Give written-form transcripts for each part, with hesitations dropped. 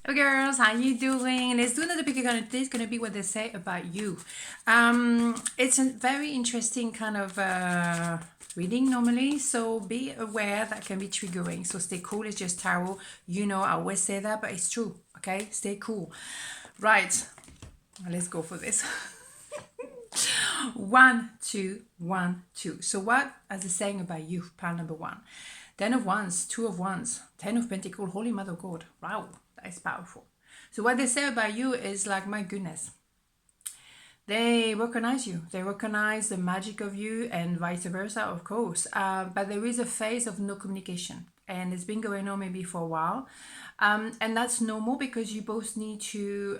Hey girls, how you doing? Let's do another pickacard. Today is gonna be what they say about you. It's a very interesting kind of reading normally, so be aware that can be triggering. So stay cool. It's just tarot. You know, I always say that, but it's true. Okay, stay cool. Right, let's go for this. 1, 2, 1, 2. So what is it saying about you? Pile number 1. 10 of Wands, 2 of Wands, 10 of Pentacles, Holy Mother of God. Wow, that is powerful. So what they say about you is like, my goodness, they recognize you. They recognize the magic of you and vice versa, of course. But there is a phase of no communication. And it's been going on maybe for a while. And that's normal because you both need to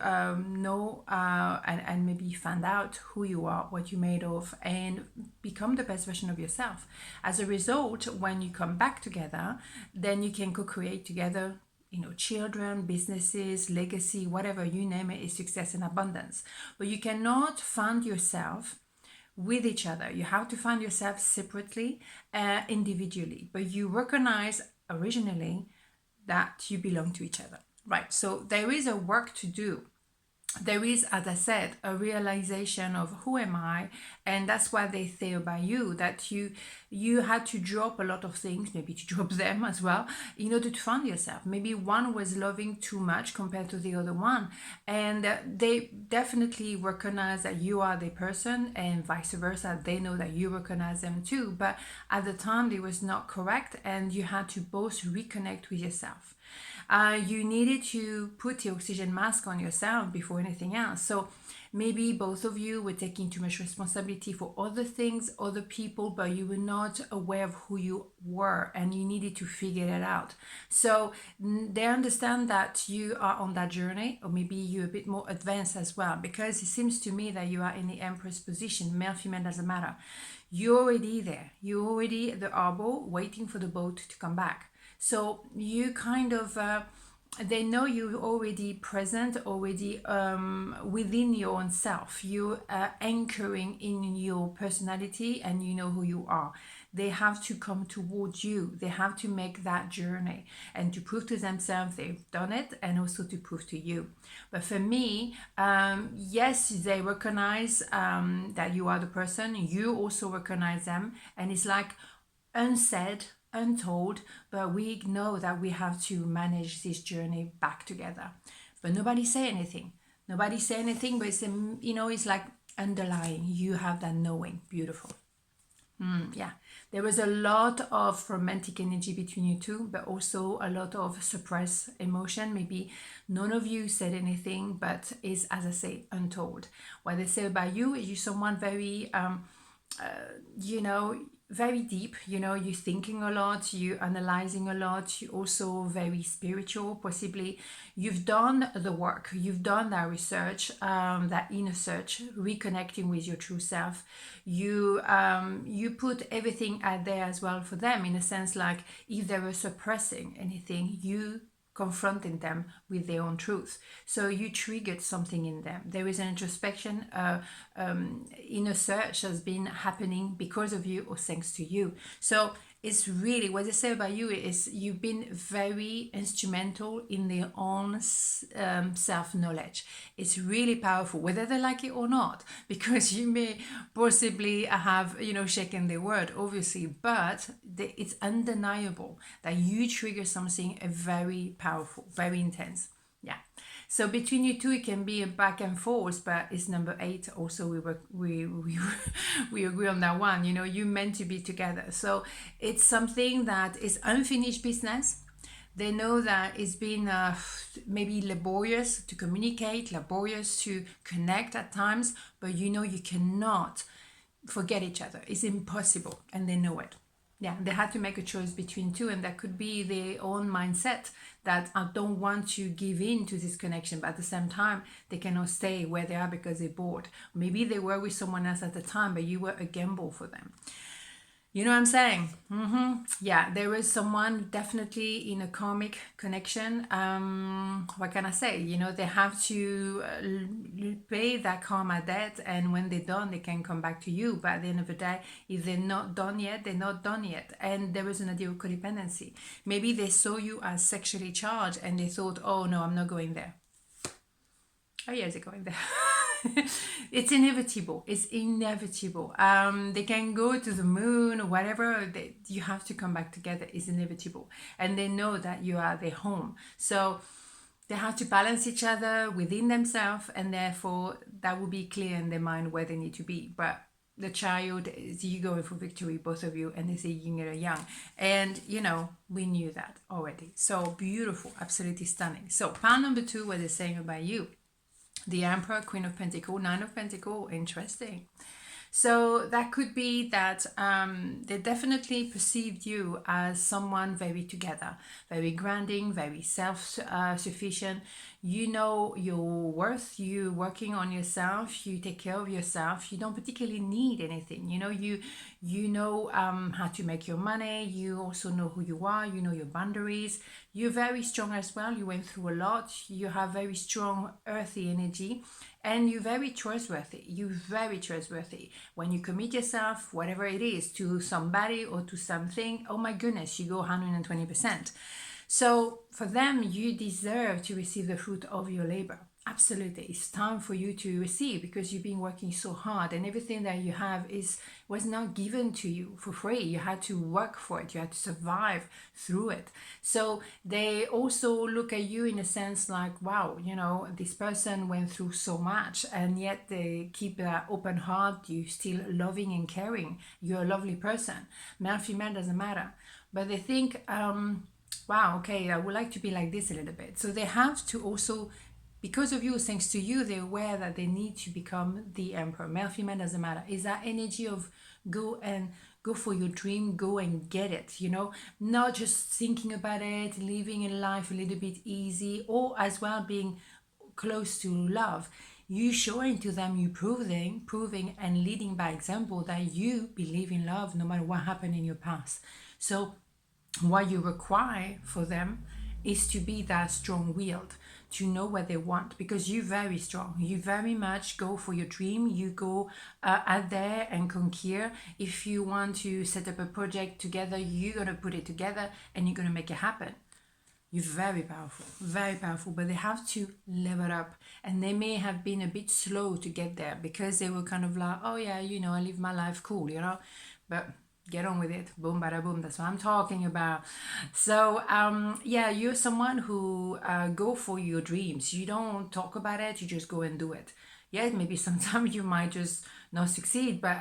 know and maybe find out who you are, what you're made of, and become the best version of yourself. As a result, when you come back together, then you can co-create together, you know, children, businesses, legacy, whatever you name it, is success and abundance. But you cannot find yourself with each other. You have to find yourself separately, individually. But you recognize originally that you belong to each other. Right. So there is a work to do. There is, as I said, a realization of who am I, and that's what they say about you, that you had to drop a lot of things, maybe to drop them as well, in order to find yourself. Maybe one was loving too much compared to the other one, and they definitely recognize that you are the person, and vice versa. They know that you recognize them too, but at the time it was not correct, and you had to both reconnect with yourself. You needed to put the oxygen mask on yourself before anything else. So maybe both of you were taking too much responsibility for other things, other people, but you were not aware of who you were, and you needed to figure it out. So they understand that you are on that journey, or maybe you're a bit more advanced as well, because it seems to me that you are in the Empress position. Male, female, doesn't matter. You're already there. You're already at the harbor waiting for the boat to come back. So you kind of, they know you're already present, already within your own self. You are anchoring in your personality, and you know who you are. They have to come towards you. They have to make that journey and to prove to themselves they've done it, and also to prove to you. But for me, yes, they recognize that you are the person. You also recognize them, and it's like unsaid, untold, but we know that we have to manage this journey back together. But nobody say anything. Nobody say anything, but it's, you know, it's like underlying. You have that knowing. Beautiful. Yeah, there was a lot of romantic energy between you two, but also a lot of suppressed emotion. Maybe none of you said anything, but is, as I say, untold. What they say about you is you're someone very, you know, very deep. You know, you're thinking a lot, you're analyzing a lot, you're also very spiritual. Possibly you've done the work, you've done that research, that inner search, reconnecting with your true self. You put everything out there as well for them, in a sense, like if they were suppressing anything, you confronting them with their own truth. So you triggered something in them. There is an introspection, inner search has been happening because of you or thanks to you. So it's really, what they say about you is you've been very instrumental in their own self-knowledge. It's really powerful, whether they like it or not, because you may possibly have, you know, shaken their word, obviously, but it's undeniable that you trigger something very powerful, very intense. Yeah. So between you two, it can be a back and forth, but it's number 8. Also, we agree on that one. You know, you meant to be together. So it's something that is unfinished business. They know that it's been maybe laborious to communicate, laborious to connect at times, but you know you cannot forget each other. It's impossible, and they know it. Yeah, they had to make a choice between two, and that could be their own mindset that I don't want to give in to this connection, but at the same time, they cannot stay where they are because they're bored. Maybe they were with someone else at the time, but you were a gamble for them. You know what I'm saying? Yeah, there is someone definitely in a karmic connection. What can I say? You know, they have to pay that karma debt, and when they're done, they can come back to you. But at the end of the day, if they're not done yet, they're not done yet. And there is an idea of codependency. Maybe they saw you as sexually charged and they thought, oh no, I'm not going there. Oh yeah, is it going there? It's inevitable. It's inevitable. They can go to the moon or whatever. You have to come back together. It's inevitable, and they know that you are their home. So they have to balance each other within themselves, and therefore that will be clear in their mind where they need to be. But the child is you going for victory, both of you, and they say yin and yang, and you know we knew that already. So beautiful, absolutely stunning. So part number 2, what they're saying about you. The Emperor, Queen of Pentacles, Nine of Pentacles, interesting. So that could be that they definitely perceived you as someone very together, very grounding, very self-sufficient. You know your worth, you working on yourself, you take care of yourself, you don't particularly need anything. You know how to make your money, you also know who you are, you know your boundaries. You're very strong as well, you went through a lot, you have very strong earthy energy, and you're very trustworthy. You're very trustworthy. When you commit yourself, whatever it is, to somebody or to something, oh my goodness, you go 120%. So for them, you deserve to receive the fruit of your labor. Absolutely. It's time for you to receive, because you've been working so hard, and everything that you have was not given to you for free. You had to work for it. You had to survive through it. So they also look at you in a sense like, wow, you know, this person went through so much, and yet they keep an open heart. You still loving and caring. You're a lovely person. Male, female, doesn't matter. But they think, wow, okay, I would like to be like this a little bit. So they have to also, because of you, thanks to you, they're aware that they need to become the Emperor. Male, female, doesn't matter. Is that energy of go for your dream, go and get it, you know, not just thinking about it, living in life a little bit easy, or as well being close to love. You showing to them, you proving and leading by example that you believe in love no matter what happened in your past. So what you require for them is to be that strong-willed, to know what they want, because you're very strong. You very much go for your dream. You go out there and conquer. If you want to set up a project together, you're going to put it together and you're going to make it happen. You're very powerful, but they have to level up, and they may have been a bit slow to get there because they were kind of like, oh yeah, you know, I live my life cool, you know, but get on with it. Boom, bada boom. That's what I'm talking about. So, yeah, you're someone who go for your dreams. You don't talk about it. You just go and do it. Yeah, maybe sometimes you might just not succeed, but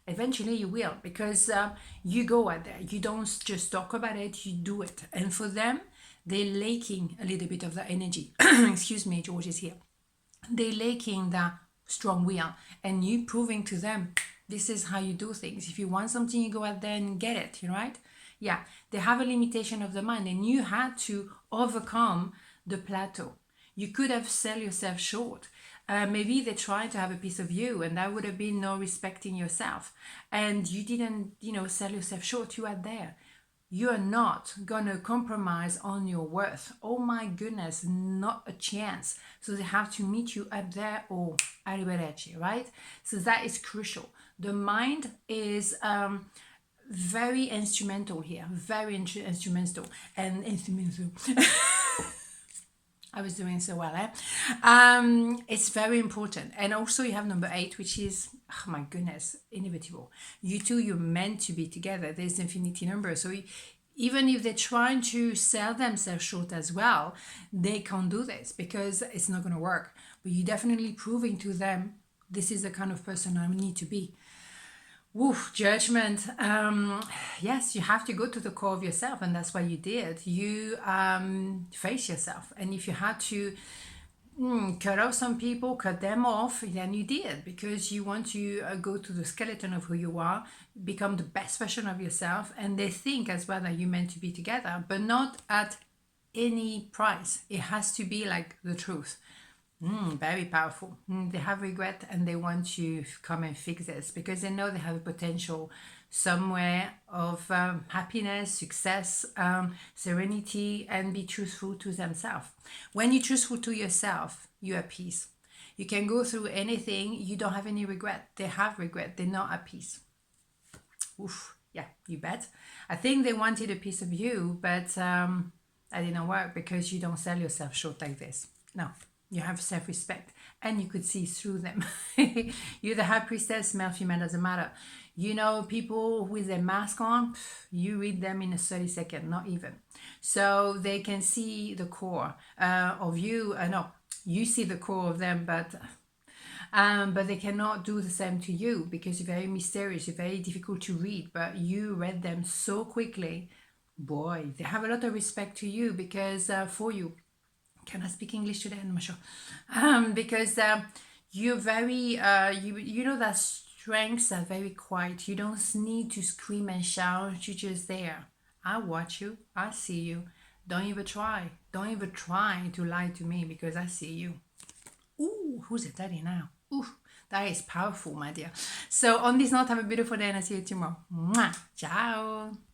eventually you will, because you go out there. You don't just talk about it. You do it. And for them, they're lacking a little bit of that energy. Excuse me, George is here. They're lacking that strong will, and you proving to them, this is how you do things. If you want something, you go out there and get it, right? Yeah, they have a limitation of the mind, and you had to overcome the plateau. You could have sell yourself short. Maybe they tried to have a piece of you, and that would have been no respecting yourself. And you didn't, sell yourself short. You are there. You are not gonna compromise on your worth. Oh my goodness, not a chance. So they have to meet you up there, or arrivederci, right? So that is crucial. The mind is very instrumental here, very instrumental and instrumental. I was doing so well, it's very important. And also you have number 8, which is, oh my goodness, inevitable. You two, you're meant to be together. There's infinity number. So even if they're trying to sell themselves short as well, they can't do this because it's not going to work. But you're definitely proving to them, this is the kind of person I need to be. Woof, judgment. Yes, you have to go to the core of yourself, and that's what you did. You face yourself, and if you had to cut off some people, cut them off, then you did, because you want to go to the skeleton of who you are, become the best version of yourself, and they think as well that you're meant to be together, but not at any price. It has to be like the truth. Very powerful. They have regret, and they want to come and fix this because they know they have a potential somewhere of happiness, success, serenity, and be truthful to themselves. When you're truthful to yourself, you're at peace. You can go through anything, you don't have any regret. They have regret, they're not at peace. Oof, yeah, you bet. I think they wanted a piece of you, but that didn't work because you don't sell yourself short like this. No, you have self-respect and you could see through them. You're the high priestess, male, female, doesn't matter. You know, people with their mask on, you read them in a 30-second, not even. So they can see the core of you. No, you see the core of them, but they cannot do the same to you because you're very mysterious, you're very difficult to read, but you read them so quickly. Boy, they have a lot of respect to you because for you. Can I speak English today? I'm not sure. Because you're very, you know that strengths are very quiet. You don't need to scream and shout. You're just there. I watch you. I see you. Don't even try. Don't even try to lie to me because I see you. Ooh, who's a daddy now? Ooh, that is powerful, my dear. So on this note, have a beautiful day and I'll see you tomorrow. Mwah. Ciao.